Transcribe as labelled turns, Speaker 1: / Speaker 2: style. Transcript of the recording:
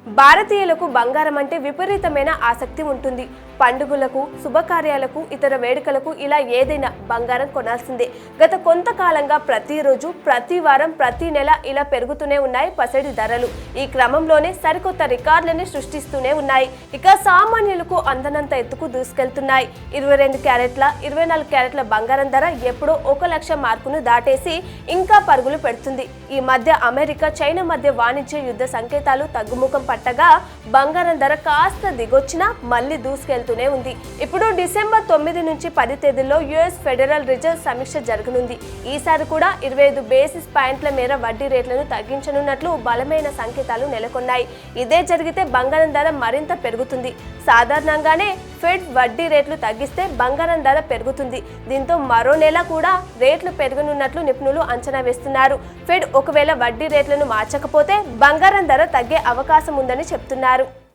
Speaker 1: భారతీయులకు బంగారం అంటే విపరీతమైన ఆసక్తి ఉంటుంది. పండుగలకు, శుభకార్యాలకు, ఇతర వేడుకలకు ఇలా ఏదైనా బంగారం కొనాల్సిందే. గత కొంతకాలంగా ప్రతిరోజు, ప్రతి వారం, ప్రతి నెల ఇలా పెరుగుతూనే ఉన్నాయి పసిడి ధరలు. ఈ క్రమంలోనే సరికొత్త రికార్డులని సృష్టిస్తూనే ఉన్నాయి. ఇక సామాన్యులకు అందనంత ఎత్తుకు దూసుకెళ్తున్నాయి. 22 క్యారెట్ల, 24 క్యారెట్ల బంగారం ధర ఎప్పుడో 1 లక్ష మార్కును దాటేసి ఇంకా పరుగులు పెడుతుంది. ఈ మధ్య అమెరికా, చైనా మధ్య వాణిజ్య యుద్ధ సంకేతాలు తగ్గుముఖం పట్టగా బంగారం ధర కాస్త దిగొచ్చినా మళ్ళీ దూసుకెళ్తూనే ఉంది. ఇప్పుడు డిసెంబర్ 9 నుంచి 10 తేదీల్లో యుఎస్ ఫెడరల్ రిజర్వ్ సమీక్ష జరగనుంది. ఈసారి కూడా 25 బేసిస్ పాయింట్ల మేర వడ్డీ రేట్లను తగ్గించనున్నట్లు బలమైన సంకేతాలు నెలకొన్నాయి. ఇదే జరిగితే బంగారం ధర మరింత పెరుగుతుంది. సాధారణంగానే ఫెడ్ వడ్డీ రేట్లు తగ్గిస్తే బంగారం ధర పెరుగుతుంది. దీంతో మరో నెల కూడా రేట్లు పెరగనున్నట్లు నిపుణులు అంచనా వేస్తున్నారు. ఫెడ్ ఒకవేళ వడ్డీ రేట్లను మార్చకపోతే బంగారం ధర తగ్గే అవకాశం ఉందని చెప్తున్నారు.